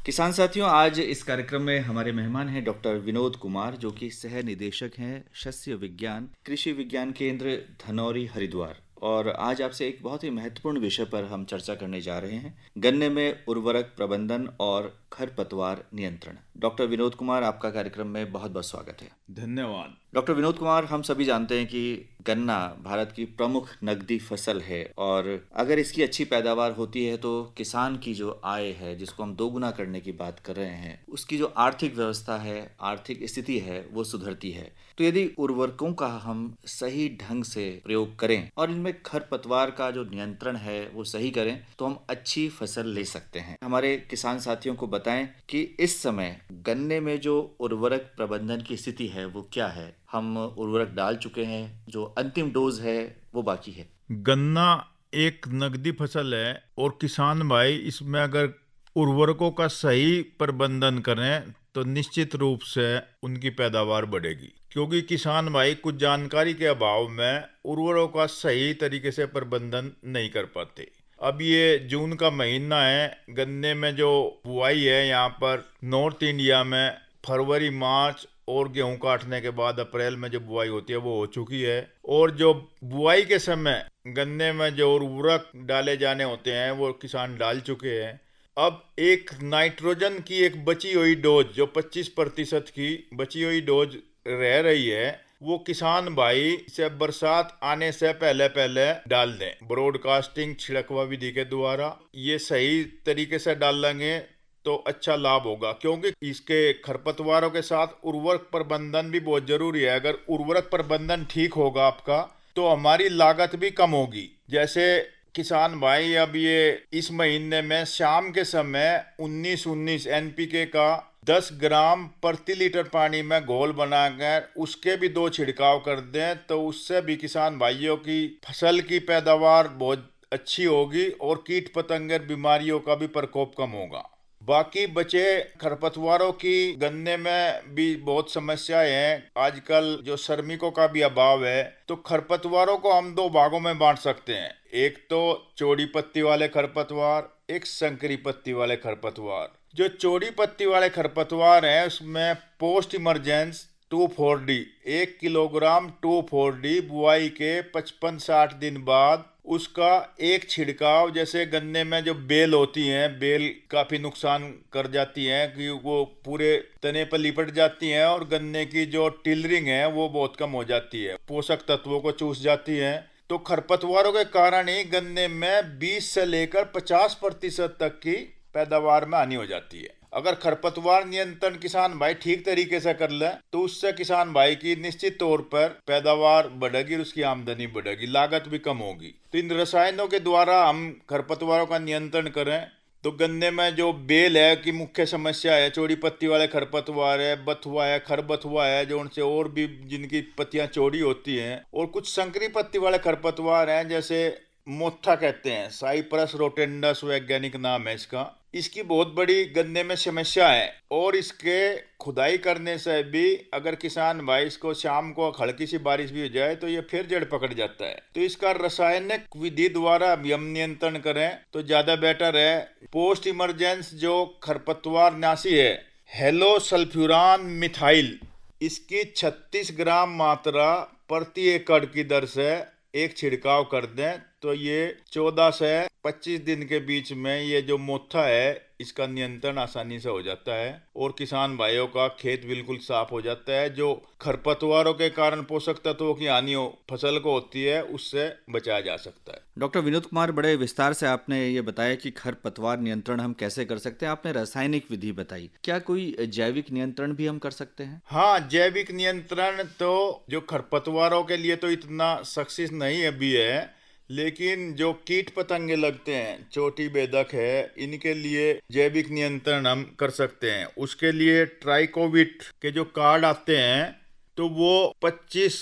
किसान साथियों, आज इस कार्यक्रम में हमारे मेहमान हैं डॉक्टर विनोद कुमार, जो कि सह निदेशक हैं शस्य विज्ञान कृषि विज्ञान केंद्र धनौरी हरिद्वार। और आज आपसे एक बहुत ही महत्वपूर्ण विषय पर हम चर्चा करने जा रहे हैं, गन्ने में उर्वरक प्रबंधन और खरपतवार नियंत्रण। डॉक्टर विनोद कुमार, आपका कार्यक्रम में बहुत बहुत स्वागत है। धन्यवाद। डॉक्टर विनोद कुमार, हम सभी जानते हैं कि गन्ना भारत की प्रमुख नकदी फसल है और अगर इसकी अच्छी पैदावार होती है तो किसान की जो आय है, जिसको हम दोगुना करने की बात कर रहे हैं, उसकी जो आर्थिक व्यवस्था है, आर्थिक स्थिति है, वो सुधरती है। तो यदि उर्वरकों का हम सही ढंग से प्रयोग करें और इनमें खरपतवार का जो नियंत्रण है वो सही करें तो हम अच्छी फसल ले सकते हैं। हमारे किसान साथियों को बताएं कि इस समय गन्ने में जो उर्वरक प्रबंधन की स्थिति है वो क्या है। हम उर्वरक डाल चुके हैं, जो अंतिम डोज है वो बाकी है। गन्ना एक नगदी फसल है और किसान भाई इसमें अगर उर्वरकों का सही प्रबंधन करें तो निश्चित रूप से उनकी पैदावार बढ़ेगी, क्योंकि किसान भाई कुछ जानकारी के अभाव में उर्वरकों का सही तरीके से प्रबंधन नहीं कर पाते। अब ये जून का महीना है, गन्ने में जो बुआई है यहाँ पर नॉर्थ इंडिया में फरवरी मार्च और गेहूं काटने के बाद अप्रैल में जो बुआई होती है वो हो चुकी है। और जो बुआई के समय गन्ने में जो उर्वरक डाले जाने होते हैं वो किसान डाल चुके हैं। अब एक नाइट्रोजन की एक बची हुई डोज, जो 25% की बची हुई डोज रह रही है, वो किसान भाई से बरसात आने से पहले पहले डाल दें। ब्रॉडकास्टिंग छिड़कवा विधि के द्वारा ये सही तरीके से डाल लेंगे तो अच्छा लाभ होगा, क्योंकि इसके खरपतवारों के साथ उर्वरक प्रबंधन भी बहुत जरूरी है। अगर उर्वरक प्रबंधन ठीक होगा आपका तो हमारी लागत भी कम होगी। जैसे किसान भाई अब ये इस महीने में शाम के समय 19-19 एनपीके का 10 ग्राम प्रति लीटर पानी में घोल बनाकर उसके भी 2 छिड़काव कर दें तो उससे भी किसान भाइयों की फसल की पैदावार बहुत अच्छी होगी और कीट पतंगे बीमारियों का भी प्रकोप कम होगा। बाकी बचे खरपतवारों की गन्ने में भी बहुत समस्याएं हैं। आजकल जो श्रमिकों का भी अभाव है, तो खरपतवारों को हम 2 भागों में बांट सकते हैं। एक तो चौड़ी पत्ती वाले खरपतवार, एक संकरी पत्ती वाले खरपतवार। जो चौड़ी पत्ती वाले खरपतवार हैं उसमें post emergence 2,4-D 1 kilogram 2,4-D बुआई के 55-60 दिन बाद उसका एक छिड़काव, जैसे गन्ने में जो बेल होती हैं, बेल काफी नुकसान कर जाती हैं कि वो पूरे तने पर लिपट जाती हैं और गन्ने की जो टिलरिंग है वो बहुत कम हो जाती है, पोषक तत्वों को चूस जाती है। तो खरपतवारों के कारण ही गन्ने में 20 से लेकर 50% तक की पैदावार में हानि हो जाती है। अगर खरपतवार नियंत्रण किसान भाई ठीक तरीके से कर ले तो उससे किसान भाई की निश्चित तौर पर पैदावार बढ़ेगी और उसकी आमदनी बढ़ेगी, लागत भी कम होगी। तो इन रसायनों के द्वारा हम खरपतवारों का नियंत्रण करें तो गन्ने में जो बेल है की मुख्य समस्या है, चौड़ी पत्ती वाले खरपतवार है, बथुआ है, खरबथुआ है, जो उनसे और भी जिनकी पत्तियां चौड़ी होती हैं, और कुछ संकरी पत्ती वाले खरपतवार हैं जैसे मोथा कहते हैं, साइप्रस रोटेंडस वैज्ञानिक नाम है इसका। इसकी बहुत बड़ी गन्ने में समस्या है और इसके खुदाई करने से भी अगर किसान भाई इसको शाम को हल्की सी बारिश भी हो जाए तो ये फिर जड़ पकड़ जाता है। तो इसका रासायनिक विधि द्वारा भी हम नियंत्रण करें तो ज्यादा बेटर है। पोस्ट इमरजेंस जो खरपतवार नाशी है, हेलो सल्फ्यूरान मिथाइल, इसकी 36 ग्राम मात्रा प्रति एकड़ की दर से एक छिड़काव कर दें तो ये 14 से 25 दिन के बीच में ये जो मोथा है इसका नियंत्रण आसानी से हो जाता है और किसान भाइयों का खेत बिल्कुल साफ हो जाता है। जो खरपतवारों के कारण पोषक तत्वों की हानि फसल को होती है उससे बचाया जा सकता है। डॉक्टर विनोद कुमार, बड़े विस्तार से आपने ये बताया कि खरपतवार नियंत्रण हम कैसे कर सकते हैं। आपने रासायनिक विधि बताई, क्या कोई जैविक नियंत्रण भी हम कर सकते हैं? हाँ, जैविक नियंत्रण तो जो खरपतवारों के लिए तो इतना सक्सेस नहीं अभी है, लेकिन जो कीट पतंगे लगते हैं, चोटी बेधक है, इनके लिए जैविक नियंत्रण हम कर सकते हैं। उसके लिए ट्राइकोविट के जो कार्ड आते हैं तो वो 25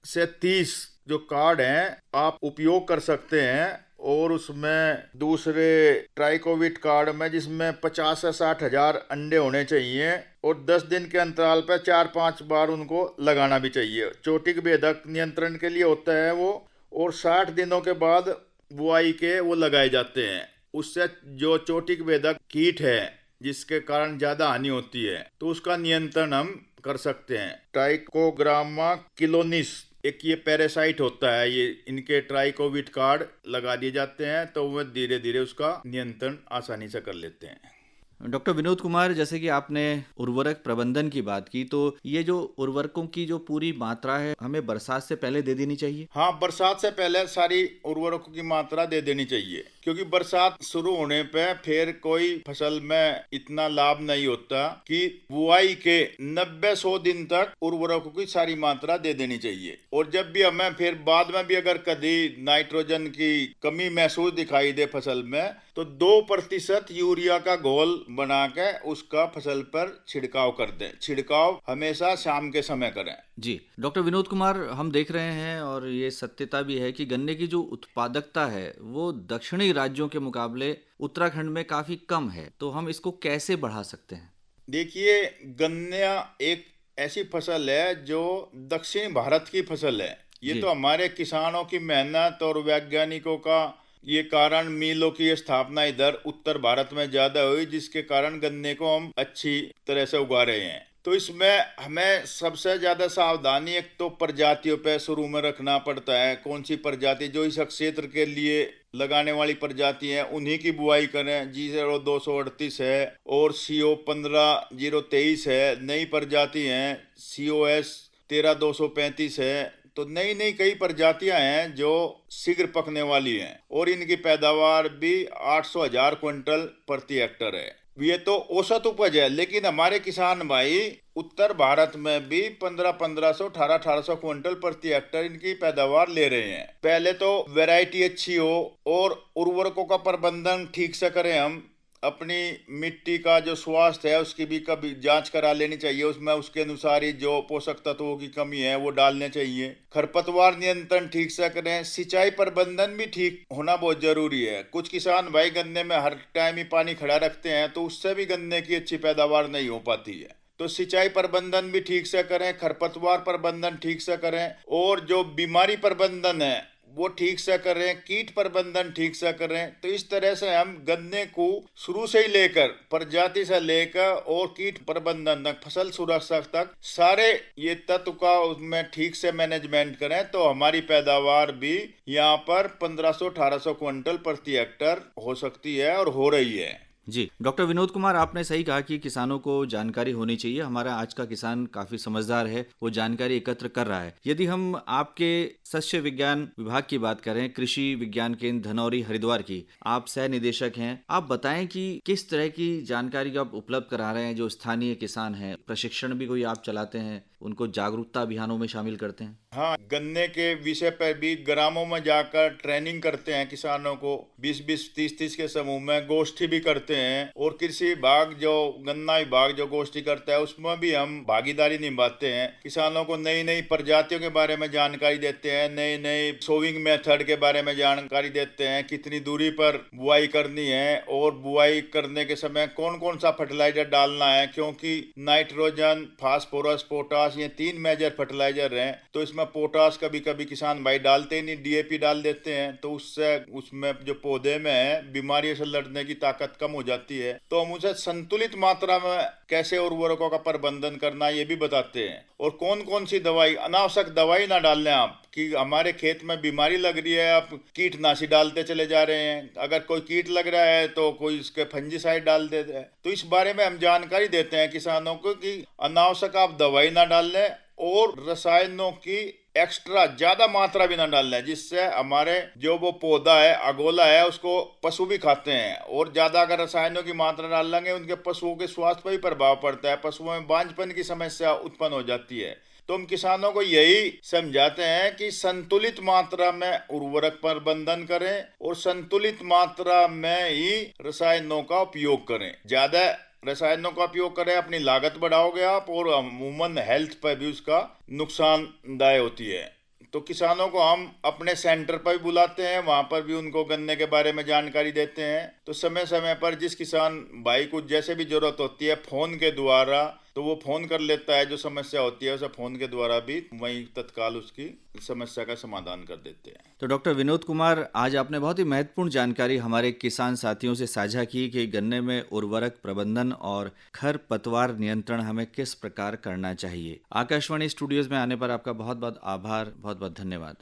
से 30 जो कार्ड हैं आप उपयोग कर सकते हैं और उसमें दूसरे ट्राइकोविट कार्ड में जिसमें 50 से 60 हजार अंडे होने चाहिए और 10 दिन के अंतराल पर 4-5 बार उनको लगाना भी चाहिए। चोटी बेधक नियंत्रण के लिए होता है वो, और 60 दिनों के बाद बुआई के वो लगाए जाते हैं। उससे जो चोटी बेधक कीट है जिसके कारण ज्यादा हानि होती है, तो उसका नियंत्रण हम कर सकते हैं। ट्राइकोग्रामा किलोनिस एक ये पैरासाइट होता है, ये इनके ट्राइकोविट कार्ड लगा दिए जाते हैं तो वह धीरे धीरे उसका नियंत्रण आसानी से कर लेते हैं। डॉक्टर विनोद कुमार, जैसे कि आपने उर्वरक प्रबंधन की बात की, तो ये जो उर्वरकों की जो पूरी मात्रा है हमें बरसात से पहले दे देनी चाहिए? हाँ, बरसात से पहले सारी उर्वरकों की मात्रा दे देनी चाहिए, क्योंकि बरसात शुरू होने पे फिर कोई फसल में इतना लाभ नहीं होता कि बुआई के 90-100 दिन तक उर्वरकों की सारी मात्रा दे देनी चाहिए। और जब भी हमें फिर बाद में भी अगर कभी नाइट्रोजन की कमी महसूस दिखाई दे फसल में, तो 2% यूरिया का घोल बना के उसका फसल पर छिड़काव कर दें। छिड़काव हमेशा शाम के समय करें। जी डॉक्टर विनोद कुमार, हम देख रहे हैं और ये सत्यता भी है कि गन्ने की जो उत्पादकता है वो दक्षिणी राज्यों के मुकाबले उत्तराखंड में काफी कम है, तो हम इसको कैसे बढ़ा सकते हैं? देखिए, गन्ना एक ऐसी फसल है जो दक्षिण भारत की फसल है। ये जी तो हमारे किसानों की मेहनत और वैज्ञानिकों का ये कारण मिलों की स्थापना इधर उत्तर भारत में ज्यादा हुई, जिसके कारण गन्ने को हम अच्छी तरह से उगा रहे हैं। तो इसमें हमें सबसे ज्यादा सावधानी एक तो प्रजातियों पे शुरू में रखना पड़ता है। कौन सी प्रजाति जो इस क्षेत्र के लिए लगाने वाली प्रजाति है उन्हीं की बुआई करें। G0238 है और CO 15023 है। नई प्रजाति हैं COS 13235 है। तो नई नई कई प्रजातियां हैं जो शीघ्र पकने वाली हैं और इनकी पैदावार भी 800,000 क्विंटल प्रति हेक्टर है। ये तो औसत उपज है, लेकिन हमारे किसान भाई उत्तर भारत में भी 1500 1800 क्विंटल प्रति हेक्टर इनकी पैदावार ले रहे हैं। पहले तो वैरायटी अच्छी हो और उर्वरकों का प्रबंधन ठीक से करें। हम अपनी मिट्टी का जो स्वास्थ्य है उसकी भी कभी जांच करा लेनी चाहिए। उसमें उसके अनुसार ही जो पोषक तत्वों की कमी है वो डालने चाहिए। खरपतवार नियंत्रण ठीक से करें। सिंचाई प्रबंधन भी ठीक होना बहुत जरूरी है। कुछ किसान भाई गन्ने में हर टाइम ही पानी खड़ा रखते हैं, तो उससे भी गन्ने की अच्छी पैदावार नहीं हो पाती है। तो सिंचाई प्रबंधन भी ठीक से करें, खरपतवार प्रबंधन ठीक से करें और जो बीमारी प्रबंधन है वो ठीक से करें, कीट प्रबंधन ठीक से करें। तो इस तरह से हम गन्ने को शुरू से ही लेकर प्रजाति से लेकर और कीट प्रबंधन तक, फसल सुरक्षा तक सारे ये तत्व का उसमें ठीक से मैनेजमेंट करें, तो हमारी पैदावार भी यहाँ पर 1500-1800 क्विंटल प्रति हेक्टर हो सकती है और हो रही है। जी डॉक्टर विनोद कुमार, आपने सही कहा कि किसानों को जानकारी होनी चाहिए। हमारा आज का किसान काफी समझदार है, वो जानकारी एकत्र कर रहा है। यदि हम आपके शस्य विज्ञान विभाग की बात करें, कृषि विज्ञान केंद्र धनौरी हरिद्वार की, आप सह निदेशक हैं, आप बताएं कि किस तरह की जानकारी आप उपलब्ध करा रहे हैं जो स्थानीय किसान हैं? प्रशिक्षण भी कोई आप चलाते हैं, उनको जागरूकता अभियानों में शामिल करते हैं? हाँ, गन्ने के विषय पर भी ग्रामों में जाकर ट्रेनिंग करते हैं किसानों को। 20-20, 30-30 के समूह में गोष्ठी भी करते हैं और कृषि विभाग जो गन्ना विभाग जो गोष्ठी करता है उसमें भी हम भागीदारी निभाते हैं। किसानों को नई नई प्रजातियों के बारे में जानकारी देते हैं, नई नई सोविंग मेथड के बारे में जानकारी देते हैं, कितनी दूरी पर बुआई करनी है और बुआई करने के समय कौन कौन सा फर्टिलाइजर डालना है, क्योंकि नाइट्रोजन, फास्फोरस, पोटास ये 3 मेजर फर्टिलाइजर हैं। तो इसमें पोटास कभी कभी किसान भाई डालते ही नहीं, DAP डाल देते हैं, तो उससे उसमें जो पौधे में है बीमारियों से लड़ने की ताकत कम हो जाती है। तो हम उसे संतुलित मात्रा में कैसे उर्वरकों का प्रबंधन करना ये भी बताते हैं। और कौन कौन सी दवाई, अनावश्यक दवाई ना डालने आप, कि हमारे खेत में बीमारी लग रही है, आप कीटनाशी डालते चले जा रहे हैं। अगर कोई कीट लग रहा है तो कोई इसके फंजीसाइड डाल देते हैं। तो इस बारे में हम जानकारी देते हैं किसानों को कि अनावश्यक आप दवाई ना डालें और रसायनों की एक्स्ट्रा ज्यादा मात्रा भी ना डालना है, जिससे हमारे जो वो पौधा है, अगोला है, उसको पशु भी खाते हैं। और ज्यादा अगर रसायनों की मात्रा डाल लेंगे उनके पशुओं के स्वास्थ्य पर भी प्रभाव पड़ता है, पशुओं में बांझपन की समस्या उत्पन्न हो जाती है। तो हम किसानों को यही समझाते हैं कि संतुलित मात्रा में उर्वरक प्रबंधन करें और संतुलित मात्रा में ही रसायनों का उपयोग करें। ज्यादा रसायनों का उपयोग करें, अपनी लागत बढ़ाओगे आप और अमूमन हेल्थ पर भी उसका नुकसानदायक होती है। तो किसानों को हम अपने सेंटर पर भी बुलाते हैं, वहां पर भी उनको गन्ने के बारे में जानकारी देते हैं। तो समय समय पर जिस किसान भाई को जैसे भी जरूरत होती है फोन के द्वारा तो वो फोन कर लेता है, जो समस्या होती है उसे फोन के द्वारा भी वही तत्काल उसकी समस्या का समाधान कर देते हैं। तो डॉक्टर विनोद कुमार, आज आपने बहुत ही महत्वपूर्ण जानकारी हमारे किसान साथियों से साझा की कि गन्ने में उर्वरक प्रबंधन और खरपतवार नियंत्रण हमें किस प्रकार करना चाहिए। आकाशवाणी स्टूडियोज में आने पर आपका बहुत बहुत आभार, बहुत बहुत धन्यवाद।